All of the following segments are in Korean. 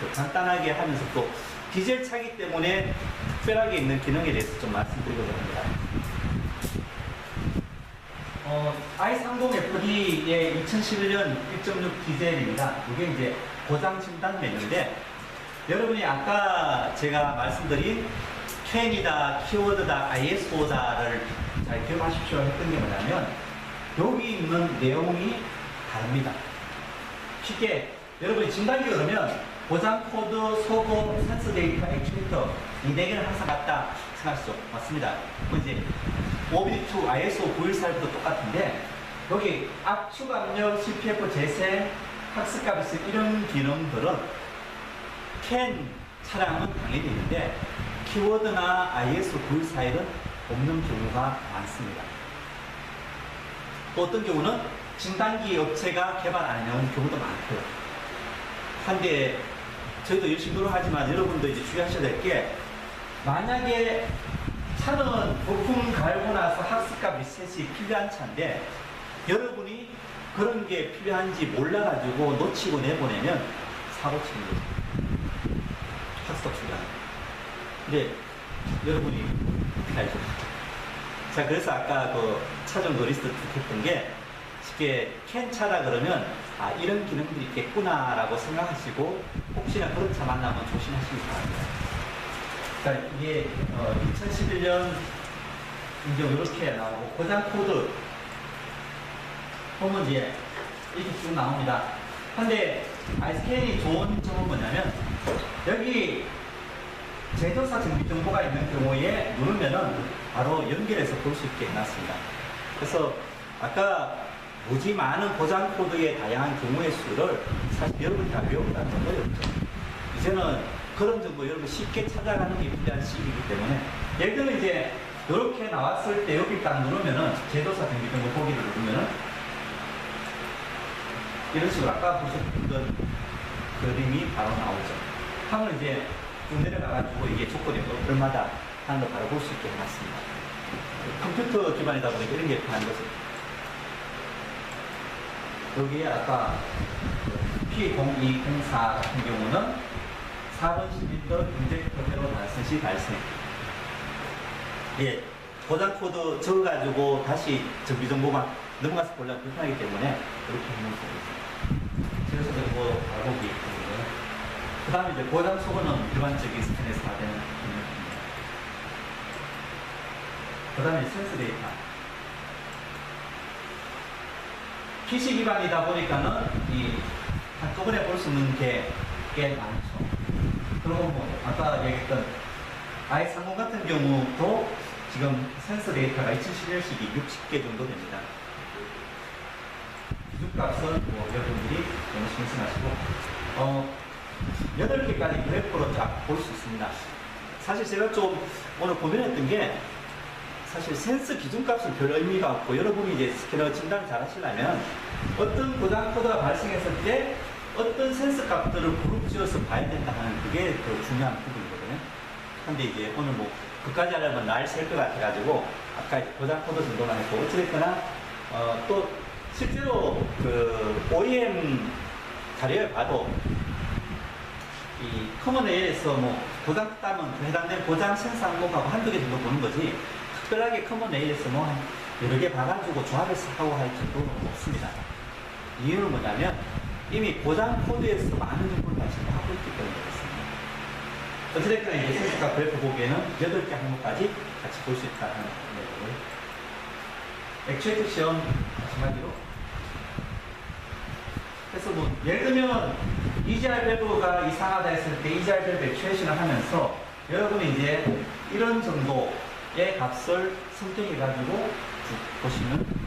간단하게 하면서 또 디젤 차기 때문에 특별하게 있는 기능에 대해서 좀 말씀드리고자 합니다. i30FD의 2011년 1.6 디젤입니다. 이게 이제 고장 진단 메뉴인데, 여러분이 아까 제가 말씀드린 캔이다, 키워드다, ISO다를 잘 기억하십시오 했던 게 뭐냐면, 여기 있는 내용이 다릅니다. 쉽게 여러분이 진단기 그러면 고장 코드, 소고, 센서 데이터, 액추에이터 이 4개는 항상 같다 생각하시죠? 맞습니다. 이제 OBD2, ISO 914부터 똑같은데, 여기 압축, 압력, CPF, 재생, 학습값에서 이런 기능들은 캔 차량은 당연히 있는데 키워드나 ISO 914에는 없는 경우가 많습니다. 또 어떤 경우는 진단기 업체가 개발 안 해놓은 경우도 많고요. 한데 저희도 열심히 노력하지만 여러분도 이제 주의하셔야 될 게, 만약에 차는 부품 갈고 나서 학습값 리셋이 필요한 차인데 여러분이 그런 게 필요한지 몰라가지고 놓치고 내보내면 사고 치는 거죠. 학습값 중요한. 근데 여러분이 알죠. 자, 그래서 아까 그 차종도 리스트 했던 게, 쉽게 캔 차라 그러면 아, 이런 기능들이 있겠구나라고 생각하시고 혹시나 그런 차 만나면 조심하시기 바랍니다. 자, 이게 2011년 인증 이렇게 나오고, 고장 코드 보면 이제 이렇게 쭉 나옵니다. 근데 아이스캔이 좋은 점은 뭐냐면, 여기 제조사 정비 정보가 있는 경우에 누르면은 바로 연결해서 볼 수 있게 해놨습니다. 그래서 아까 무지 많은 고장 코드의 다양한 경우의 수를 사실 여러분이 다 외우기가 좀 어렵죠. 이제는 그런 정보 여러분 쉽게 찾아가는 게 필요한 시기이기 때문에, 예를 들면 이제 이렇게 나왔을 때 여기 딱 누르면은 제조사 정비 정보 보기를 누르면은 이런 식으로 아까 보셨던 그림이 바로 나오죠. 하면 이제 쭉 내려가가지고 이게 조건이 얼마다 하는 거 바로 볼 수 있게 해놨습니다. 컴퓨터 기반이다 보니까 이런 게 편한 거죠. 여기에 아까 P0204 같은 경우는 4번 실린더 인젝터제로 발생 시 발생. 예, 고장 코드 적어가지고 다시 정비 정보만 넘어가서 보려면 불편하기 때문에 이렇게 해놓은 거죠. 그래서 뭐 알고기 있거든요. 그 다음에 이제 고장 소거는 일반적인 스캔에서 다 되는 기능입니다. 그 다음에 센스 데이터. PC 기반이다 보니까는 이 한꺼번에 볼 수 있는 게 꽤 많죠. 그리고 뭐 아까 얘기했던 i30 같은 경우도 지금 센서 데이터가 2011년식이 60개 정도 됩니다. 기준값은 뭐 여러분들이 너무 신청하시고 8개까지 그래프로 쫙 볼 수 있습니다. 사실 제가 좀 오늘 고민했던 게, 사실 센서 기준값은 별 의미가 없고, 여러분이 이제 스캐너 진단을 잘 하시려면 어떤 고장 코드가 발생했을 때 어떤 센서 값들을 그룹 지어서 봐야 된다 하는 그게 더 중요한 부분이거든요. 근데 이제 오늘 뭐 그까지 하려면 날 셀 것 같아가지고 아까 이제 고장 코드 정도만 했고, 어찌됐거나 또 실제로 그 OEM 자료에 봐도 이 커먼 AL에서 뭐 고장 따면 해당된 고장 센서 항목하고 한두 개 정도 보는 거지, 특별하게 커먼 AL에서 뭐 한 여러 개 봐가지고 조합해서 하고 할 정도는 없습니다. 이유는 뭐냐면 이미 고장 코드에서 많은 정보를 발생을 하고 있기 때문에 그렇습니다. 어찌됐든 이제 센서값 그래프 보기에는 8개 항목까지 같이 볼 수 있다는 거고요. 액추에이터 시험 마찬가지로. 그래서 뭐 예를 들면 EGR 밸브가 이상하다 했을 때 EGR 밸브 액추에이션을 하면서 여러분이 이제 이런 정도의 값을 선택해가지고 쭉 보시면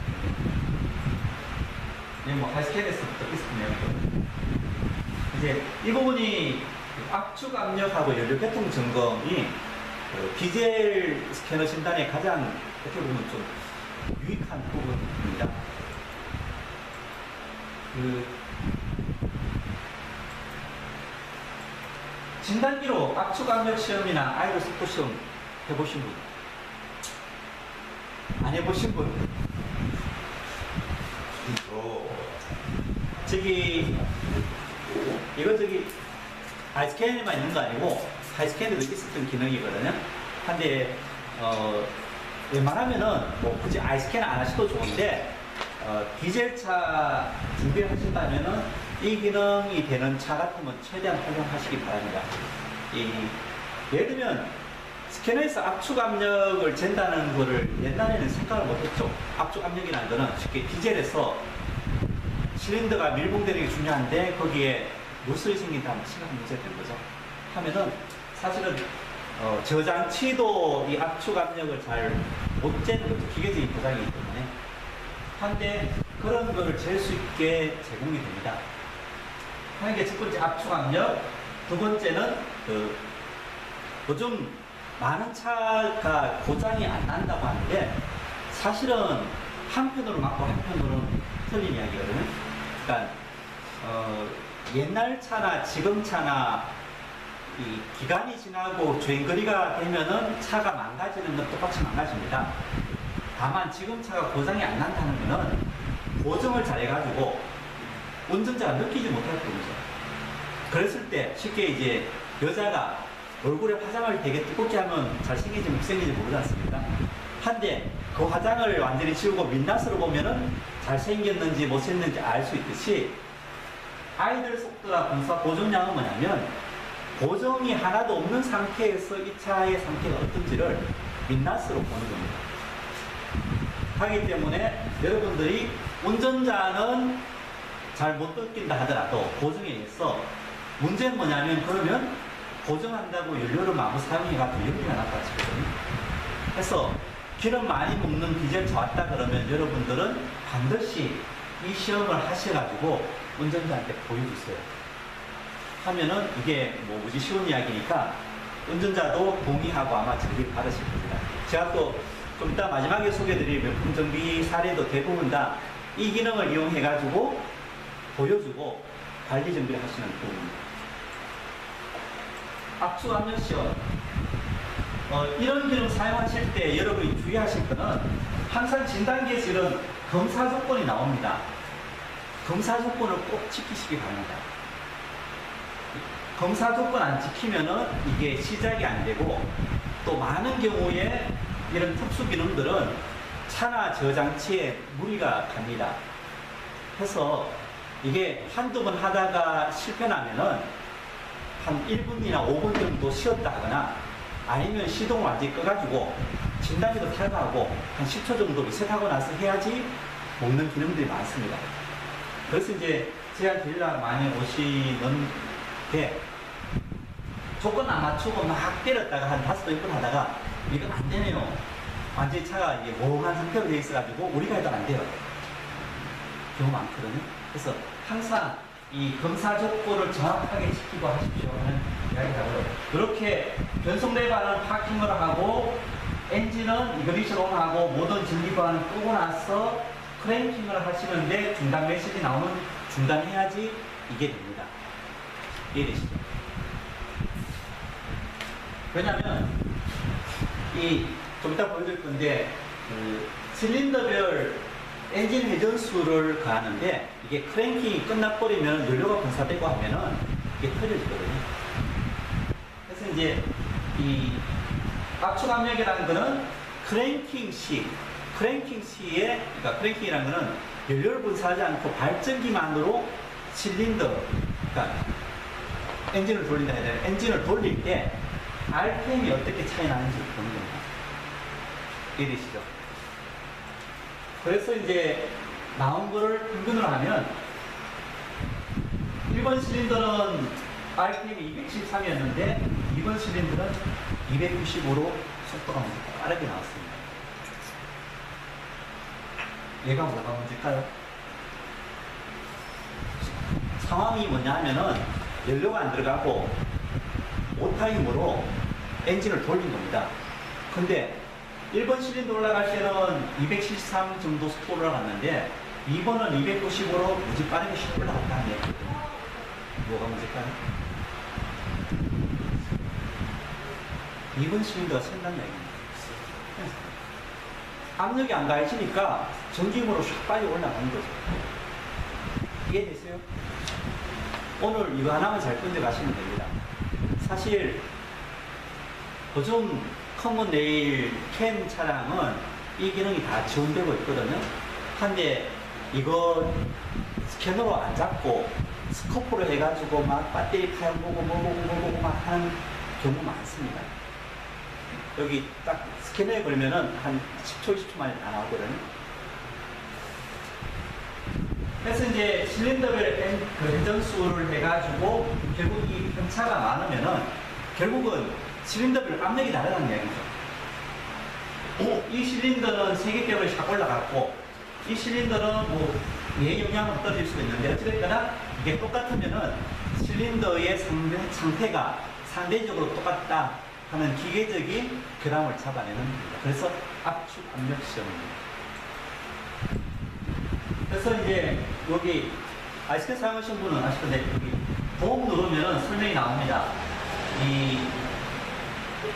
뭐 하이스캔에서부터 있었네요. 이제 이 부분이 압축 압력하고 연료 배통 점검이 디젤 스캐너 진단에 가장 어떻게 보면 좀 유익한 부분입니다. 진단기로 압축 압력 시험이나 아이로 속도 시험 해보신 분? 안 해보신 분? 저기 이거 저기 아이스캔에만 있는 거 아니고 하이스캔에도 있었던 기능이거든요. 근데 웬만하면은 뭐 굳이 아이스캔 안 하셔도 좋은데 디젤차 준비하신다면은 이 기능이 되는 차 같으면 최대한 활용하시기 바랍니다. 예를 들면 스캐너에서 압축 압력을 잰다는 거를 옛날에는 생각을 못했죠. 압축 압력이라는 거는 쉽게 디젤에서 실린더가 밀봉되는 게 중요한데 거기에 누설이 생긴다면 심각한 문제가 되는 거죠. 하면은 사실은 저장치도 이 압축 압력을 잘 못 재는 것도 기계적인 고장이기 때문에 한데 그런 거를 잴 수 있게 제공이 됩니다. 하는 게 첫 번째 압축 압력, 두 번째는 요즘 많은 차가 고장이 안 난다고 하는데 사실은 한편으로 맞고 한편으로는 틀린 이야기거든요. 그러니까 옛날 차나 지금 차나 이 기간이 지나고 주행거리가 되면은 차가 망가지는 건 똑같이 망가집니다. 다만 지금 차가 고장이 안 난다는 거는 고정을 잘 해가지고 운전자가 느끼지 못할 뿐이죠. 그랬을 때 쉽게 이제 여자가 얼굴에 화장을 되게 두껍게 하면 잘생긴지 못생긴지 모르지 않습니까? 한데 그 화장을 완전히 지우고 민낯으로 보면은 잘생겼는지 못생겼는지 알 수 있듯이 아이들 속도나 공사 고정량은 뭐냐면 고정이 하나도 없는 상태에서 이 차의 상태가 어떤지를 민낯으로 보는 겁니다. 하기 때문에 여러분들이 운전자는 잘 못 느낀다 하더라도 고정에 의해서 문제는 뭐냐면 그러면 고정한다고 연료를 마구 사용해가지고 연비가 나빠지거든요. 그래서 기름 많이 먹는 디젤차 왔다 그러면 여러분들은 반드시 이 시험을 하셔가지고 운전자한테 보여주세요. 하면은 이게 뭐 무지 쉬운 이야기니까 운전자도 동의하고 아마 정비를 받으실 겁니다. 제가 또 좀 이따 마지막에 소개해드릴 명품 정비 사례도 대부분 다 이 기능을 이용해가지고 보여주고 관리 정비를 하시는 부분입니다. 압축 압력 시험. 이런 기능 사용하실 때 여러분이 주의하실 거는 항상 진단기에서 이런 검사 조건이 나옵니다. 검사 조건을 꼭 지키시기 바랍니다. 검사 조건 안 지키면은 이게 시작이 안 되고 또 많은 경우에 이런 특수 기능들은 차나 저장치에 무리가 갑니다. 그래서 이게 한두 번 하다가 실패나면은 한 1분이나 5분 정도 쉬었다 하거나 아니면 시동을 완전히 꺼가지고 진단기도 탈거하고 한 10초 정도 리셋하고 나서 해야지 먹는 기능들이 많습니다. 그래서 이제 제가 딜러 많이 오시는 게 조건 안 맞추고 막 때렸다가 한 5번 6번 하다가 이거 안 되네요. 완전히 차가 이게 멍한 상태로 되어 있어가지고 우리가 해도 안 돼요. 경우 많거든요. 그래서 항상 이 검사 조건을 정확하게 지키고 하십시오 하는 이야기라고요. 이렇게 변속 레버는 파킹을 하고 엔진은 이그니션 온하고 모든 전기관을 끄고 나서 크랭킹을 하시는데 중단 메시지 나오면 중단해야지 이게 됩니다. 이해되시죠? 왜냐면 좀 이따 보여드릴 건데 실린더별 엔진 회전수를 가하는데 이게 크랭킹이 끝나버리면 연료가 분사되고 하면은 이게 터져지거든요. 그래서 이제 이 압축 압력이라는 거는 크랭킹 시에, 그러니까 크랭킹이라는 거는 연료를 분사하지 않고 발전기만으로 실린더, 그러니까 엔진을 돌린다 해야 되나? 엔진을 돌릴 때 RPM이 어떻게 차이 나는지 보는 겁니다. 이해되시죠? 그래서 이제 나온 거를 평균으로 하면 1번 실린더는 RPM이 213이었는데 2번 실린더는 295로 속도가 빠르게 나왔습니다. 얘가 뭐가 문제일까요? 상황이 뭐냐 하면은 연료가 안 들어가고 오타임으로 엔진을 돌린 겁니다. 근데 1번 실린더 올라갈 때는 273 정도 속도로 올라갔는데 2번은 295로 무지 빠르게 올라갔다는 얘기거든요. 뭐가 문제일까요? 2번 실린더가 샌다는 얘기입니다. 압력이 안 가해지니까 전기음으로 샥 빨리 올라가는 거죠. 이해되세요? 오늘 이거 하나만 잘 건져가시면 됩니다. 사실 요즘 커먼 레일 캠 차량은 이 기능이 다 지원되고 있거든요. 한데 이거 스캐너로 안 잡고 스코프로 해가지고 막 배터리 파형 보고 뭐 보고 막 하는 경우 많습니다. 여기 딱 스캐너에 걸면은 한 10초, 20초 만에 다 나오거든요. 그래서 이제 실린더별 그 회전수를 해가지고 결국 이 편차가 많으면은 결국은 실린더별 압력이 다르다는 얘기죠. 이 실린더는 세계격을 싹 올라갔고 이 실린더는 뭐 영향은 떨어질 수도 있는데 어찌됐거나 이게 똑같으면은 실린더의 상태가 상대적으로 똑같다 하는 기계적인 결함을 잡아내는 겁니다. 그래서 압축 압력 시험입니다. 그래서 이제 여기 아이스크림 사용하신 분은 아실 건데 여기 보험 누르면은 설명이 나옵니다. 이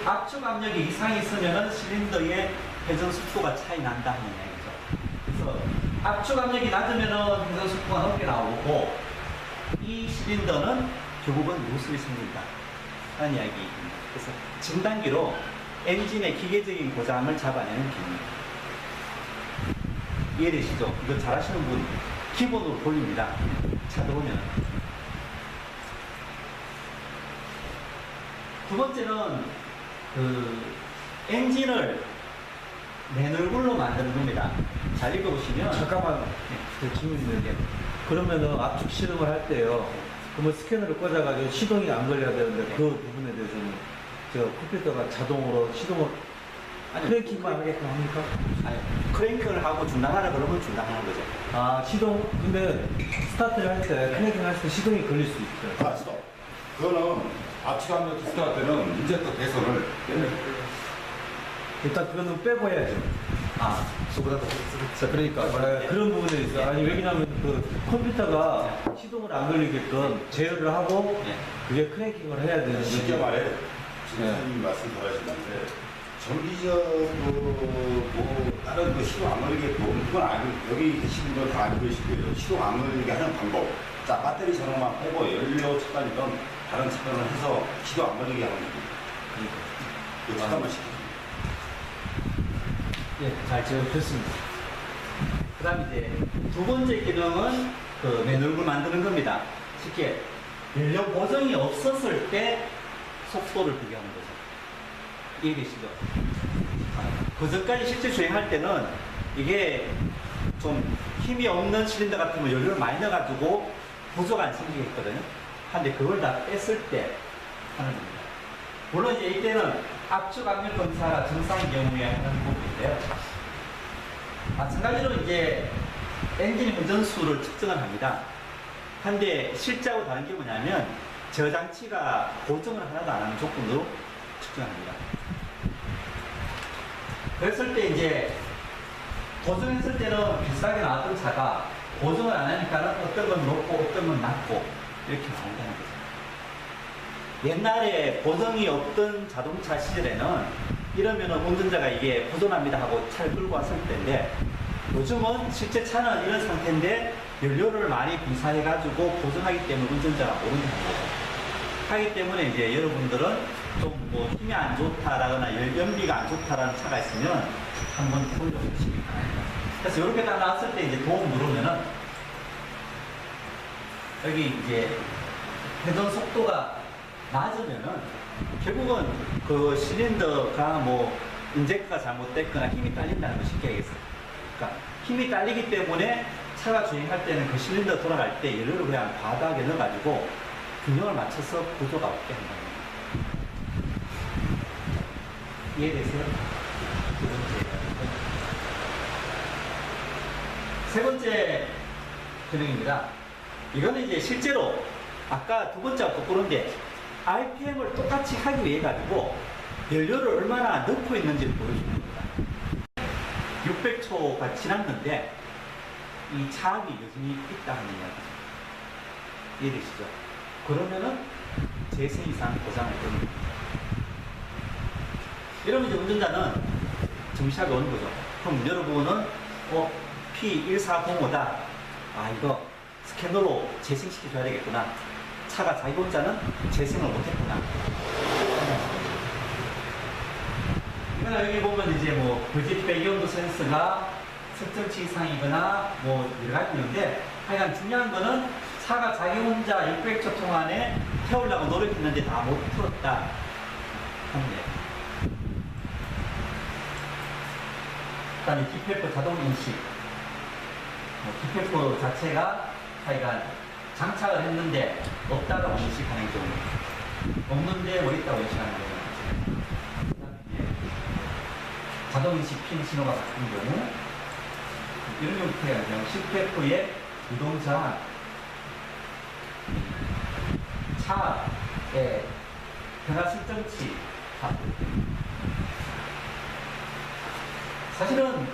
압축 압력이 이상이 있으면은 실린더의 회전 속도가 차이 난다 하는 얘기죠. 그래서 압축 압력이 낮으면은 회전 속도가 높게 나오고 이 실린더는 결국은 누습이 생긴다 하는 이야기입니다. 그래서 진단기로 엔진의 기계적인 고장을 잡아내는 기능입니다. 이해되시죠? 이거 잘하시는 분 기본으로 돌립니다. 찾아보면. 두 번째는 그 엔진을 맨 얼굴로 만드는 겁니다. 잘 읽어보시면 잠깐만 질문 있는데 그러면은 압축 시동을 할 때요. 그러면 스캐너를 꽂아가지고 시동이 안 걸려야 되는데 그 부분에 대해서는 저 컴퓨터가 자동으로 시동을 크랭킹만 하게끔 합니까? 아니, 크랭크를 하고 중단하라 그러면 중단하는 거죠. 아 시동 근데 스타트를 할 때 크랭킹 할 때 시동이 걸릴 수 있어요. 아, 스톱. 그거는 압축압력 테스트 할 때는 인젝터 배선을 일단 그거는 빼고 해야죠. 아, 저보다 더 자, 그러니까 그런 부분에 있어. 아니 왜냐하면 그 컴퓨터가 시동을 안 걸리게끔 제어를 하고 예. 그게 크랭킹을 해야 되는 쉽게 거죠. 말해 지금 네. 선생님이 말씀 잘하시는데 정기적으로 뭐 다른 그 시동 안 걸리게끔 그건 아니 여기 계시는 건 다 알고 계실 거예요. 시동 안 걸리게 하는 방법. 자 배터리 전원만 빼고 연료 차단이든 다른 차단을 해서 시동 안 걸리게 하는 겁니다. 그 차단만 시키죠. 예, 잘 지어주셨습니다. 그 다음 이제 두 번째 기능은 그 맨 얼굴 만드는 겁니다. 쉽게 연료 보정이 없었을 때 속도를 비교하는 거죠. 이해되시죠? 그 전까지 실제 주행할 때는 이게 좀 힘이 없는 실린더 같으면 연료를 많이 넣어가지고 부조가 안 생기겠거든요. 근데 그걸 다 뺐을 때 하는 겁니다. 물론 이제 이때는 압축 압력 검사가 정상인 경우에 하는 부분인데요. 마찬가지로 이제 엔진 회전수를 측정을 합니다. 근데 실제하고 다른 게 뭐냐면 저장치가 고정을 하나도 안 하는 조건으로 측정합니다. 그랬을 때 이제 고정했을 때는 비싸게 나왔던 차가 고정을 안 하니까는 어떤 건 높고 어떤 건 낮고 이렇게 나온다는 거죠. 옛날에 보정이 없던 자동차 시절에는 이러면은 운전자가 이게 보존합니다 하고 차를 끌고 왔을 때인데 요즘은 실제 차는 이런 상태인데 연료를 많이 분사해가지고 보존하기 때문에 운전자가 모른다는 거죠. 하기 때문에 이제 여러분들은 좀 뭐 힘이 안 좋다라거나 연비가 안 좋다라는 차가 있으면 한번 돌려보시기 바랍니다. 그래서 이렇게 딱 나왔을 때 이제 도움 누르면은 여기 이제 회전 속도가 낮으면은 결국은 그 실린더가 뭐 인젝터가 잘못됐거나 힘이 딸린다는 걸 쉽게 얘기했어요. 그러니까 힘이 딸리기 때문에 차가 주행할 때는 그 실린더 돌아갈 때 연료를 그냥 과다하게 넣어가지고 균형을 맞춰서 구조가 없게 한다는 거예요. 이해되세요? 두 번째. 세 번째 기능입니다. 이거는 이제 실제로 아까 두 번째와 거꾸로인데 RPM을 똑같이 하기 위해 가지고 연료를 얼마나 넣고 있는지를 보여주는 겁니다. 600초가 지났는데 이 차압이 여전히 있다는 이야기죠. 이해되시죠? 그러면은 재세 이상 고장을 겁니다. 이러면 이제 운전자는 정시하게 오는 거죠. 그럼 여러분은 P1405다. 아 이거 스캐너로 재생시켜줘야 되겠구나. 차가 자기 혼자는 재생을 못했구나. 이거는 여기 보면 이제 뭐 불빛 배기온도 센서가 측정치 이상이거나 뭐 여러 가지 있는데 하여간 중요한 거는 차가 자기 혼자 600초 동안에 태우려고 노력했는데 다 못 틀었다. 한데. 그다음에 기표표 자동 인식. 기표표 자체가 자기가 장착을 했는데 없다고 인식하는 경우, 없는데 뭐 있다고 인식하는 경우. 그다음에 자동 인식 핀 신호가 바뀐 경우, 이런 형태가 그냥 기표표의 유동자 차의 변화 설정치. 사실은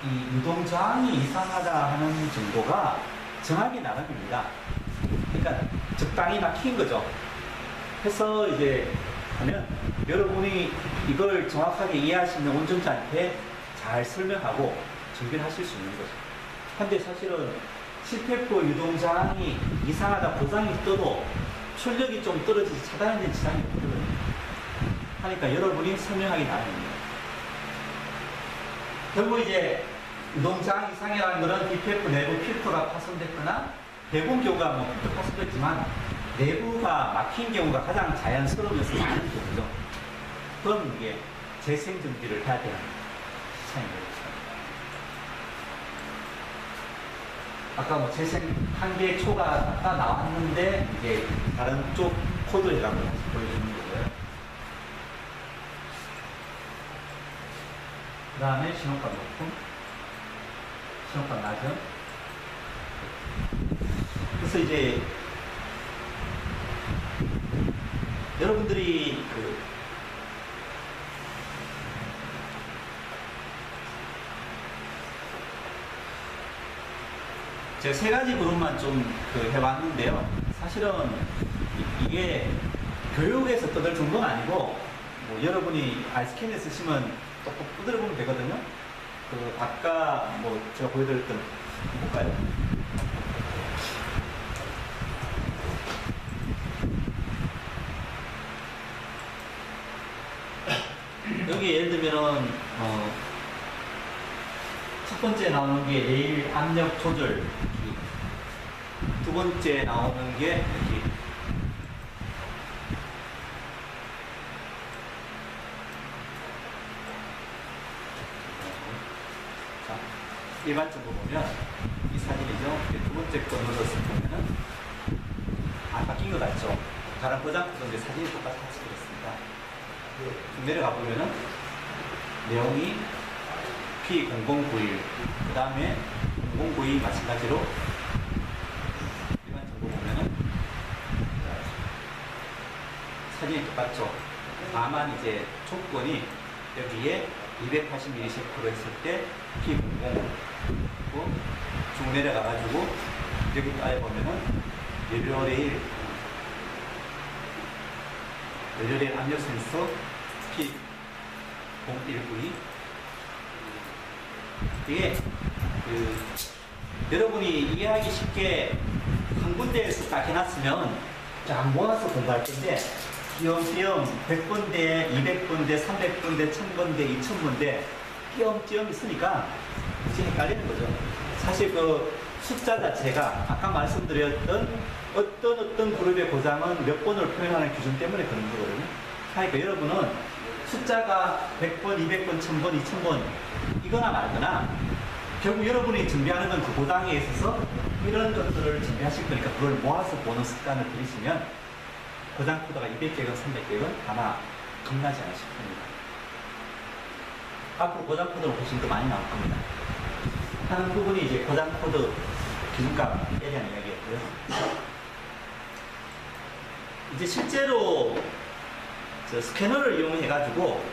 이 유동 저항이 이상하다 하는 정도가 정확히 나름입니다. 그러니까 적당히 막힌 거죠. 그래서 이제 하면 여러분이 이걸 정확하게 이해하시는 운전자한테 잘 설명하고 정비를 하실 수 있는 거죠. 근데 사실은 실패포 유동 저항이 이상하다 고장이 떠도 출력이 좀 떨어지지 차단하는 데 지장이 없거든요. 하니까 여러분이 설명하기 나름입니다. 결국 이제 유동저항 이상이라는 것은 DPF 내부 필터가 파손됐거나 대부분 경우가 뭐 필터 파손됐지만 내부가 막힌 경우가 가장 자연스러우면서 많은 경우죠. 그럼 이게 재생 정비를 해야 되는 시차인 거죠. 아까 뭐 재생 한계 초가 아까 나왔는데 이제 다른 쪽 코드에다가 다시 보여주는 거고요. 그 다음에 신호값 높음, 신호값 낮음. 그래서 이제 여러분들이 제가 세 가지 그룹만 좀 해봤는데요. 사실은 이게 교육에서 떠들 정도는 아니고, 뭐 여러분이 아이스캔에 쓰시면 똑똑 두드려 보면 되거든요. 아까 뭐 제가 보여드렸던, 볼까요? 여기 예를 들면은, 첫 번째 나오는 게 레일 압력 조절 키. 두 번째 나오는 게 여기. 자, 일반적으로 보면 이 사진이죠. 두 번째 거 눌렀을 때는 안 바뀐 것 같죠. 다른 포장코드인데 사진이 똑같이 찍혔습니다. 좀 내려가 보면은 내용이 P0091, 그 다음에 0092 마찬가지로 일반적으로 보면은 사진이 똑같죠. 다만 이제 조건이 여기에 280ms로 했을 때 P00 그리고 쭉 내려가가지고 여기 아래 보면은 연료레일 압력 센서 P0192. 이게 여러분이 이해하기 쉽게 한 군데에서 딱 해놨으면 쫙 모아서 공부할 건데 띄엄띄엄 100번대, 200번대, 300번대, 1000번대, 2000번대 띄엄띄엄 있으니까 이제 헷갈리는 거죠. 사실 숫자 자체가 아까 말씀드렸던 어떤 그룹의 고장은 몇 번을 표현하는 기준 때문에 그런 거거든요. 그러니까 여러분은 숫자가 100번, 200번, 1000번, 2000번 이거나 말거나 결국 여러분이 준비하는 건 그 고장에 있어서 이런 것들을 준비하실 거니까 그걸 모아서 보는 습관을 들이시면 고장 코드가 200개건 300개건 아마 겁나지 않으실 겁니다. 앞으로 고장 코드를 보시면 더 많이 나올 겁니다. 하는 부분이 이제 고장 코드 기준값에 대한 이야기였고요. 이제 실제로 스캐너를 이용해가지고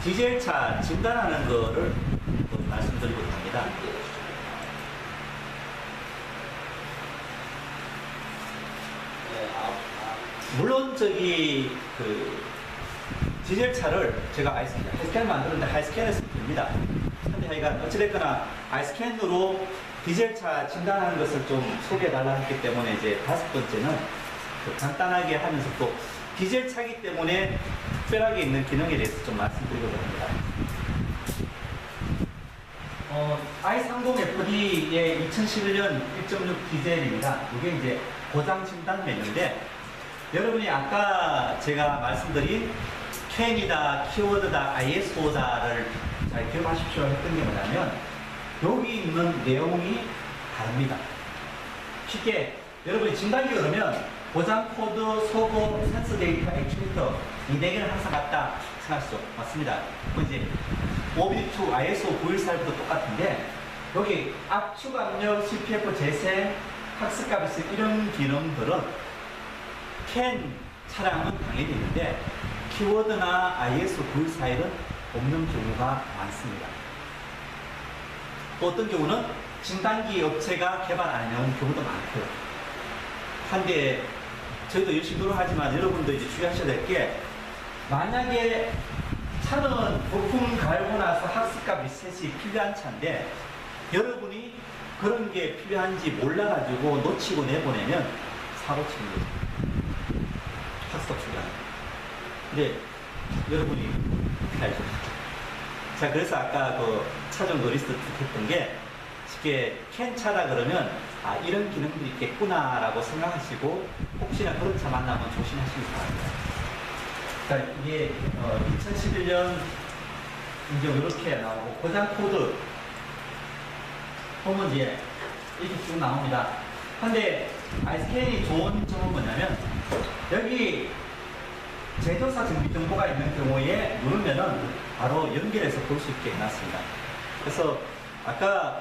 디젤차 진단하는 거를 말씀드리고 합니다. 물론 디젤차를 제가 하이스캔을 만드는데 하이스캔을 쓰면 됩니다. 근데 하여간 어찌됐거나 하이스캔으로 디젤차 진단하는 것을 좀 소개해달라 했기 때문에 이제 5번째는 간단하게 하면서 또 디젤차기 때문에 특별하게 있는 기능에 대해서 좀 말씀드리려고 합니다. i30FD의 2011년 1.6 디젤입니다. 이게 이제 고장 진단 메뉴인데 여러분이 아까 제가 말씀드린 캔이다, 키워드다, ISO다를 잘 기억하십시오 했던 게 뭐냐면 여기 있는 내용이 다릅니다. 쉽게 여러분이 진단기 그러면 고장 코드, 소고, 센서 데이터, 액추에이터 이 4개는 항상 같다 생각하시죠? 맞습니다. 이제 OBD2, ISO 914부터 똑같은데 여기 압축, 압력, CPF, 재생, 학습값에서 이런 기능들은 캔 차량은 당연히 있는데 키워드나 ISO 914에는 없는 경우가 많습니다. 또 어떤 경우는 진단기 업체가 개발 안 해놓은 경우도 많고요. 한데 저희도 열심히 노력하지만 여러분도 이제 주의하셔야 될 게 만약에 차는 부품 갈고 나서 학습값 리셋이 필요한 차인데 여러분이 그런 게 필요한지 몰라가지고 놓치고 내보내면 사고 치는 거죠. 학습값 필요한. 근데 여러분이 알죠. 자, 그래서 아까 그 차종도 리스트 했던 게 쉽게 캔 차다 그러면 아, 이런 기능들이 있겠구나라고 생각하시고 혹시나 그런 차 만나면 조심하시기 바랍니다. 자, 이게 2011년 이제 이렇게 나오고 고장 코드 보면 이제 이렇게 쭉 나옵니다. 근데 아이스캔이 좋은 점은 뭐냐면 여기 제조사 정비 정보가 있는 경우에 누르면은 바로 연결해서 볼 수 있게 해놨습니다. 그래서 아까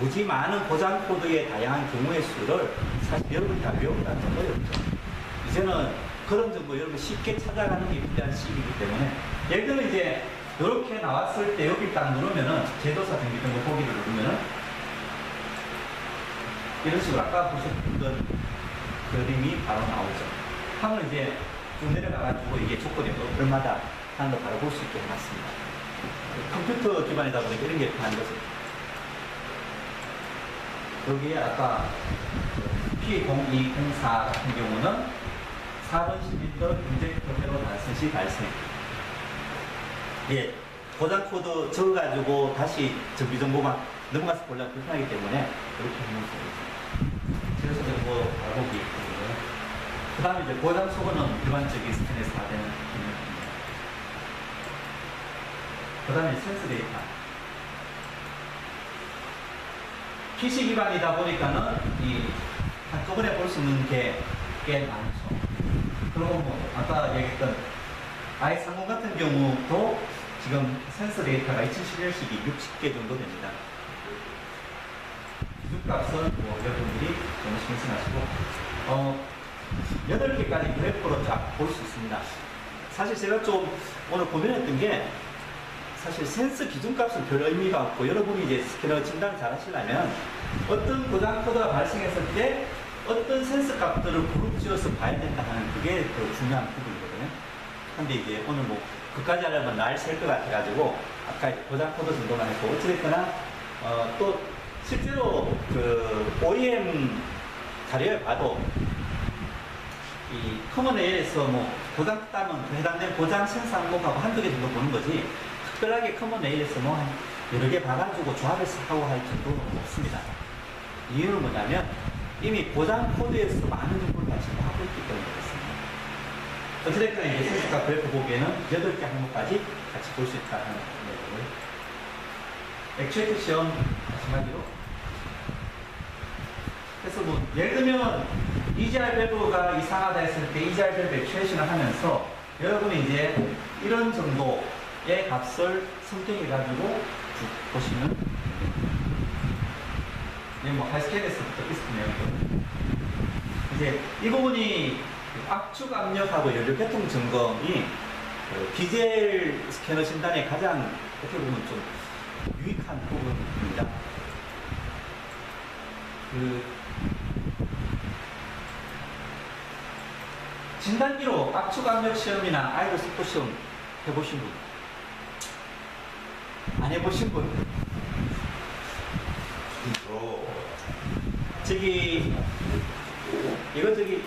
무지 많은 고장 코드의 다양한 경우의 수를 사실 여러분이 다 외우기가 좀 어렵죠. 이제는 그런 정보 여러분 쉽게 찾아가는 게 필요한 시기이기 때문에 예를 들면 이제 이렇게 나왔을 때 여기 딱 누르면은 제조사 정비 정보 보기를 누르면은 이런 식으로 아까 보셨던 그림이 바로 나오죠. 하면 이제 쭉 내려가가지고 이게 조건이 얼마다 하는 거 바로 볼 수 있게 해놨습니다. 컴퓨터 기반이다 보니까 이런 게 하는 거죠. 여기에 아까 P0204 같은 경우는 4번 실린더 인젝터 회로 단선 시 발생. 예, 고장 코드 적어가지고 다시 정비 정보만 넘어가서 보려면 불편하기 때문에 이렇게 해놓은 거예요. 그래서 정보 알아보기 있고요. 그 다음에 이제 고장 소거는 일반적인 스캔에서 다 되는 기능입니다. 그 다음에 센서 데이터. PC 기반이다 보니까는 이 한꺼번에 볼 수 있는 게 꽤 많죠. 그리고 뭐 아까 얘기했던 i30 같은 경우도 지금 센서 데이터가 2011년식이 60개 정도 됩니다. 기준값은 뭐 여러분들이 너무 신청하시고 8개까지 그래프로 쫙 볼 수 있습니다. 사실 제가 좀 오늘 고민했던 게 사실 센서 기준값은 별 의미가 없고 여러분이 이제 스캐너 진단을 잘 하시려면 어떤 고장 코드가 발생했을 때 어떤 센서 값들을 그룹 지어서 봐야 된다 하는 그게 더 중요한 부분이거든요. 근데 이제 오늘 뭐 그까지 하려면 날 셀 것 같아가지고 아까 고장 코드 정도만 했고 어찌됐거나 또 실제로 그 OEM 자료에 봐도 이 커먼 AL에서 뭐 고장 따면 해당된 고장 센서 항목하고 한두 개 정도 보는 거지 특별하게 커먼 AL에서 뭐 한 여러 개 봐가지고 조합해서 하고 할 정도는 없습니다. 이유는 뭐냐면 이미 고장 코드에서 많은 정보를 가지고 하고 있기 때문에 그렇습니다. 어찌됐든 이제 센서값 그래프 보기에는 8개 항목까지 같이 볼 수 있다는 거고요. 액추에이터 시험 마찬가지로 그래서 뭐 예를 들면 EGR 밸브가 이상하다 했을 때 EGR 밸브 액추에이션을 하면서 여러분이 이제 이런 정도의 값을 선택해 가지고 보시면 됩니다. 뭐 하이스케일에서부터 비슷한 내용이거든요. 이제 이 부분이 압축 압력하고 연료 계통 점검이 그 디젤 스캐너 진단에 가장 어떻게 보면 좀 유익한 부분입니다. 그 진단기로 압축 압력 시험이나 아이돌 스포 시험 해보신 분? 안 해보신 분? 저기 이거 저기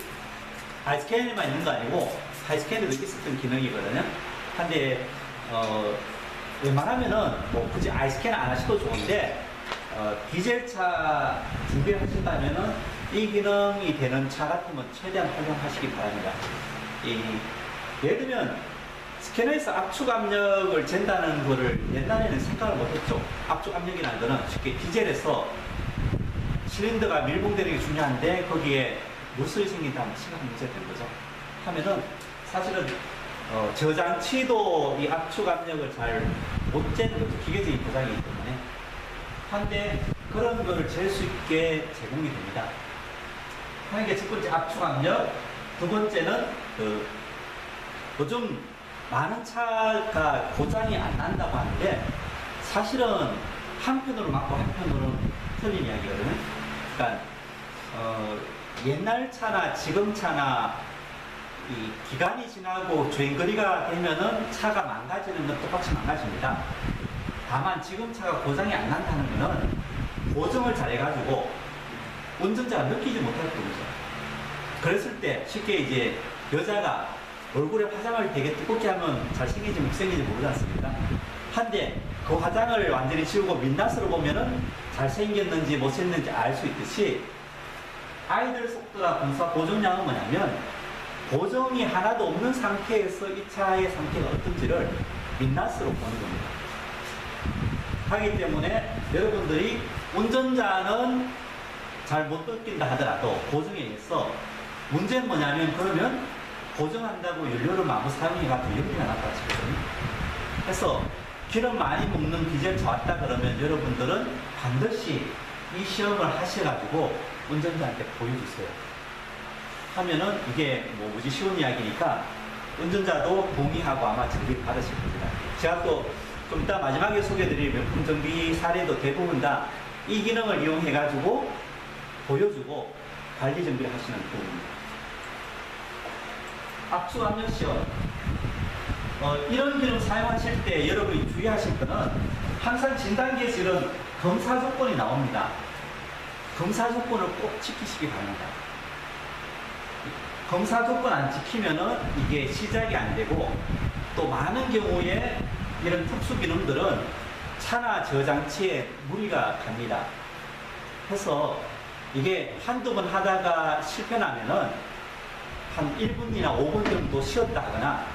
하이스캔에만 있는 거 아니고 하이스캔에도 있었던 기능이거든요. 근데 웬만하면은 뭐 굳이 아이스캔 안 하셔도 좋은데 디젤차 준비하신다면은 이 기능이 되는 차 같으면 최대한 활용하시기 바랍니다. 예를 들면 스캐너에서 압축 압력을 잰다는 거를 옛날에는 생각을 못했죠. 압축 압력이라는 거는 쉽게 디젤에서 실린더가 밀봉되는 게 중요한데 거기에 물술이 생긴다면 심각한 문제가 되는 거죠. 하면은 사실은 저장치도 이 압축 압력을 잘 못 재는 거죠. 기계적인 고장이기 때문에. 한데 그런 거를 잴 수 있게 제공이 됩니다. 하는 게 첫 번째 압축 압력, 두 번째는 요즘 많은 차가 고장이 안 난다고 하는데 사실은 한편으로 맞고 한편으로는 틀린 이야기거든요. 그러니까 옛날 차나 지금 차나 이 기간이 지나고 주행거리가 되면은 차가 망가지는 건 똑같이 망가집니다. 다만 지금 차가 고장이 안 난다는 거는 보정을 잘해가지고 운전자가 느끼지 못할 뿐이죠. 그랬을 때 쉽게 이제 여자가 얼굴에 화장을 되게 두껍게 하면 잘생긴지 못생긴지 모르지 않습니까? 한데 그 화장을 완전히 지우고 민낯으로 보면은 잘생겼는지 못생겼는지 알 수 있듯이 아이들 속도나 공사 보정량은 뭐냐면 보정이 하나도 없는 상태에서 이 차의 상태가 어떤지를 민낯으로 보는 겁니다. 하기 때문에 여러분들이 운전자는 잘 못 느낀다 하더라도 보정에 의해서 문제는 뭐냐면 그러면 보정한다고 연료를 마구 사용해가지고 연비가 나빠지거든요. 그래서 기름 많이 먹는 디젤차 왔다 그러면 여러분들은 반드시 이 시험을 하셔가지고 운전자한테 보여주세요. 하면은 이게 뭐 무지 쉬운 이야기니까 운전자도 동의하고 아마 정비를 받으실 겁니다. 제가 또 좀 이따 마지막에 소개해드릴 명품 정비 사례도 대부분 다 이 기능을 이용해가지고 보여주고 관리 정비를 하시는 부분입니다. 압축 압력 시험. 이런 기능 사용하실 때 여러분이 주의하실 거는 항상 진단기에서 이런 검사 조건이 나옵니다. 검사 조건을 꼭 지키시기 바랍니다. 검사 조건 안 지키면은 이게 시작이 안 되고 또 많은 경우에 이런 특수 기능들은 차나 저장치에 무리가 갑니다. 그래서 이게 한두 번 하다가 실패나면은 한 1분이나 5분 정도 쉬었다 하거나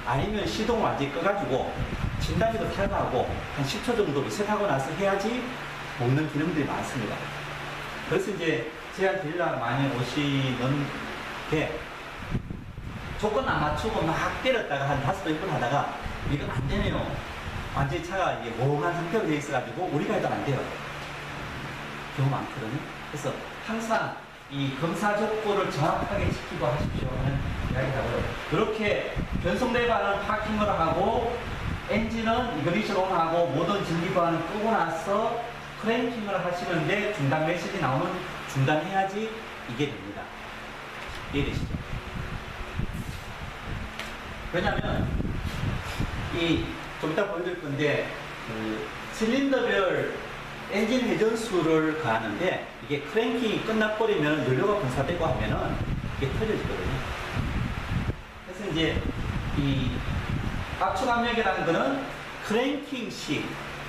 아니면 시동을 완전히 꺼가지고 진단기도 탈거하고 한 10초 정도 리셋하고 나서 해야지 먹는 기능들이 많습니다. 그래서 이제 제가 딜러 많이 오시는 게 조건 안 맞추고 막 때렸다가 한 5번 6번 하다가 이거 안 되네요. 완전히 차가 이게 멍한 상태로 되어 있어가지고 우리가 해도 안 돼요. 경우 많거든요. 그래서 항상 이 검사 조건을 정확하게 지키고 하십시오 하는 이야기라고요. 이렇게 변속 레버는 파킹을 하고 엔진은 이그니션 온하고 모든 전기관을 끄고 나서 크랭킹을 하시는데 중단 메시지 나오면 중단해야지 이게 됩니다. 이해되시죠? 왜냐면 좀 이따 보여드릴 건데 실린더별 엔진 회전수를 가하는데 이게 크랭킹이 끝나버리면 연료가 분사되고 하면은 이게 터져지거든요. 그래서 이제 이 압축 압력이라는 거는 크랭킹 시에,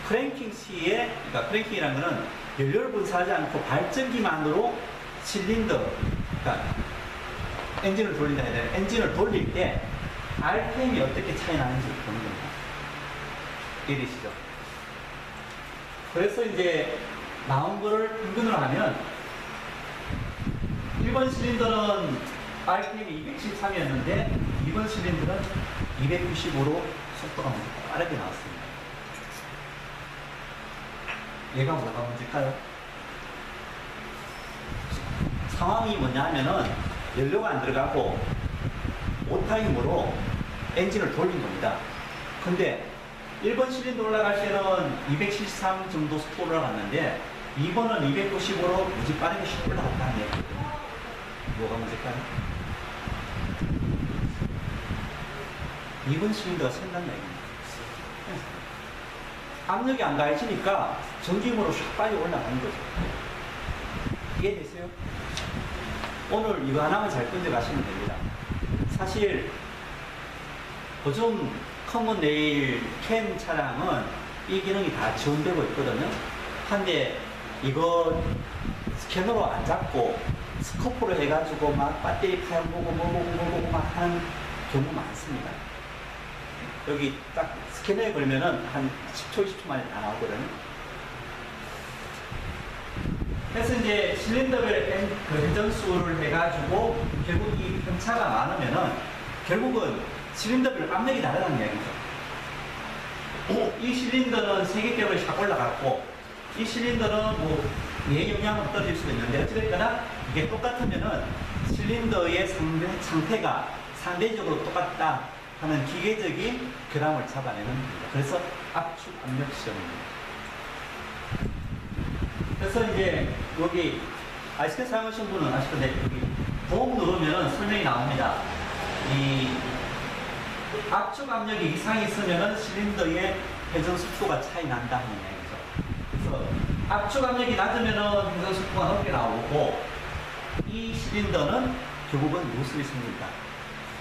그러니까 크랭킹이라는 거는 연료를 분사하지 않고 발전기만으로 실린더, 그러니까 엔진을 돌린다 해야 되나? 엔진을 돌릴 때 RPM이 어떻게 차이 나는지 보는 겁니다. 이해되시죠? 그래서 이제 나온 거를 평균으로 하면 1번 실린더는 RPM이 213이었는데 2번 실린더는 295로 속도가 빠르게 나왔습니다. 얘가 뭐가 문제일까요? 상황이 뭐냐 하면은 연료가 안 들어가고 오타임으로 엔진을 돌린 겁니다. 근데 1번 실린더 올라갈 때는 273 정도 속도 올라갔는데 2번은 295로 무지 빠르게 슉 올라갔다는 얘기예요. 뭐가 문제일까요? 2번 실린더가 샌다는 얘기입니다. 압력이 안 가해지니까 전기음으로 슉 빨리 올라가는 거죠. 이해되세요? 오늘 이거 하나만 잘 끈적가시면 됩니다. 사실 보존 커먼 레일 캠 차량은 이 기능이 다 지원되고 있거든요. 한데 이거 스캐너로 안 잡고 스코프로 해가지고 막 배터리 파형 보고 뭐 보고 막 하는 경우 많습니다. 여기 딱 스캐너에 걸면은 한 10초, 20초 만에 다 나오거든요. 그래서 이제 실린더별 그 회전수를 해가지고 결국 이 편차가 많으면은 결국은 실린더별 압력이 다르다는 이야기죠. 이 실린더는 세기 때문에 샥 올라갔고 이 실린더는 뭐 내 영향은 떨어질 수도 있는데 어찌됐거나 이게 똑같으면은 실린더의 상태가 상대적으로 똑같다 하는 기계적인 결함을 잡아내는 겁니다. 그래서 압축 압력 시험입니다. 그래서 이제 여기 아이스크림 사용하신 분은 아실 건데 여기 보험 누르면 설명이 나옵니다. 이 압축 압력이 이상이 있으면은 실린더의 회전 속도가 차이 난다 하는 얘기죠. 그래서 압축 압력이 낮으면은 회전 속도가 높게 나오고 이 실린더는 결국은 누수이 생긴다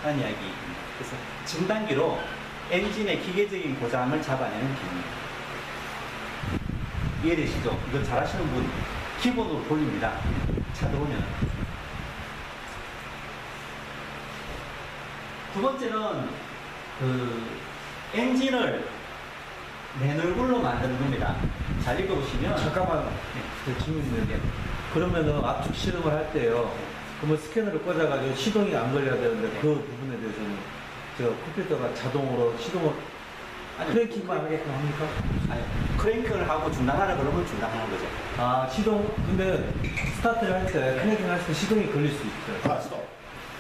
하는 이야기입니다. 그래서 증단기로 엔진의 기계적인 고장을 잡아내는 기능입니다. 이해되시죠? 이거 잘하시는 분 기본으로 돌립니다. 차 들어오면. 두 번째는 그 엔진을 맨 얼굴로 만드는 겁니다. 잘 읽어보시면 잠깐만 그 질문 있는데 그러면은 압축 실험을 할 때요. 그러면 스캐너를 꽂아가지고 시동이 안 걸려야 되는데 그 부분에 대해서는 저 컴퓨터가 자동으로 시동을 크랭킹만 하게끔 합니까? 아니, 크랭크를 하고 중단하라 그러면 중단하는 거죠. 아 시동 근데 스타트를 할 때 크랭킹 할 때 시동이 걸릴 수 있어요. 아, 스톱.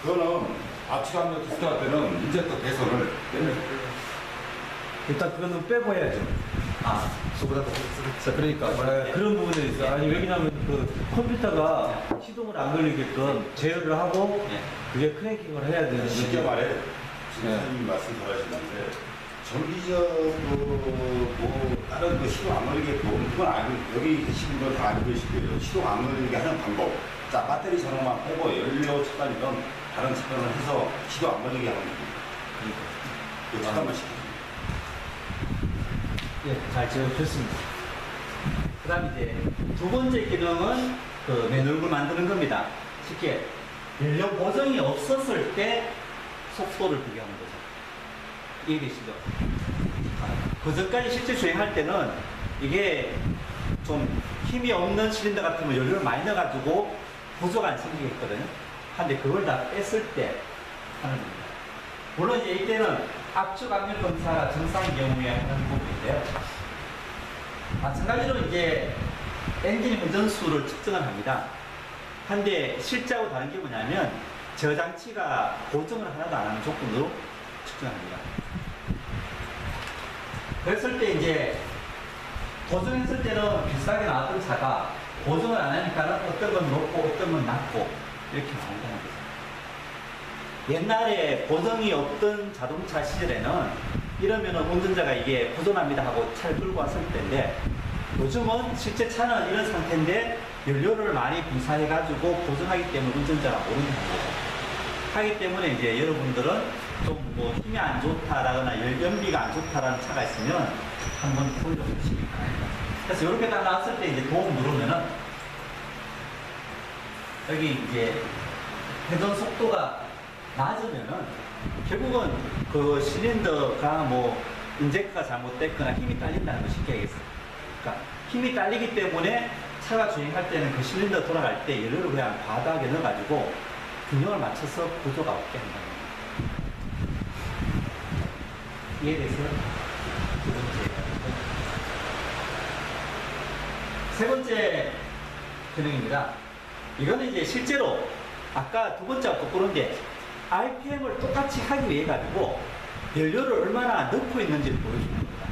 그거는 압축압력 테스트할 때는 인젝터 개선을 일단 그거는 빼고 해야죠. 아, 저보다 더 그러니까 그런 부분이 있어. 아니 왜냐하면 그 컴퓨터가 시동을 안 걸리게끔 제어를 하고 예. 그게 크랭킹을 해야 되는 쉽게 거지. 말해 지금 네. 선생님이 말씀 잘하시는데 정기적으로 뭐 다른 그 시동 안 걸리게끔 그건 아니 여기 계신 분들 다 알고 계실 거예요. 시동 안 걸리게 하는 방법. 자 배터리 전원만 빼고 연료 차단이든 다른 차단을 해서 시동 안 걸리게 하는 겁니다. 그 차단만 시키죠. 예, 잘 지어주셨습니다. 그 다음 이제 두 번째 기능은 그 맨 얼굴 만드는 겁니다. 쉽게 연료 보정이 없었을 때 속도를 비교하는 거죠. 이해되시죠? 그 전까지 실제 주행할 때는 이게 좀 힘이 없는 실린더 같으면 연료를 많이 넣어가지고 부조가 안 생기겠거든요. 근데 그걸 다 뺐을 때 하는 겁니다. 물론 이제 이때는 압축 압력 검사가 정상인 경우에 하는 부분인데요. 마찬가지로 이제 엔진 회전수를 측정을 합니다. 한데 실제하고 다른 게 뭐냐면 저장치가 고정을 하나도 안 하는 조건으로 측정합니다. 그랬을 때 이제 고정했을 때는 비슷하게 나왔던 차가 고정을 안 하니까는 어떤 건 높고 어떤 건 낮고 이렇게 나온다는 거죠. 옛날에 고정이 없던 자동차 시절에는 이러면은 운전자가 이게 고정합니다 하고 차를 끌고 왔을 때인데 요즘은 실제 차는 이런 상태인데 연료를 많이 분사해가지고 고정하기 때문에 운전자가 모른다는 거죠. 하기 때문에 이제 여러분들은 좀 뭐 힘이 안 좋다라거나 연비가 안 좋다라는 차가 있으면 한번 돌려보시기 바랍니다. 그래서 이렇게 딱 나왔을 때 이제 도움 누르면은 여기 이제 회전 속도가 낮으면은 결국은 그 실린더가 뭐 인젝터가 잘못됐거나 힘이 딸린다는 거 쉽게 얘기했어요. 그러니까 힘이 딸리기 때문에 차가 주행할 때는 그 실린더 돌아갈 때 연료를 그냥 바닥에 넣어가지고 균형을 맞춰서 구조가 없게 한다는 거예요. 이해되세요? 두 번째. 세 번째 기능입니다. 이거는 이제 실제로 아까 두 번째와 거꾸로인데 RPM을 똑같이 하기 위해 가지고 연료를 얼마나 넣고 있는지를 보여주는 겁니다.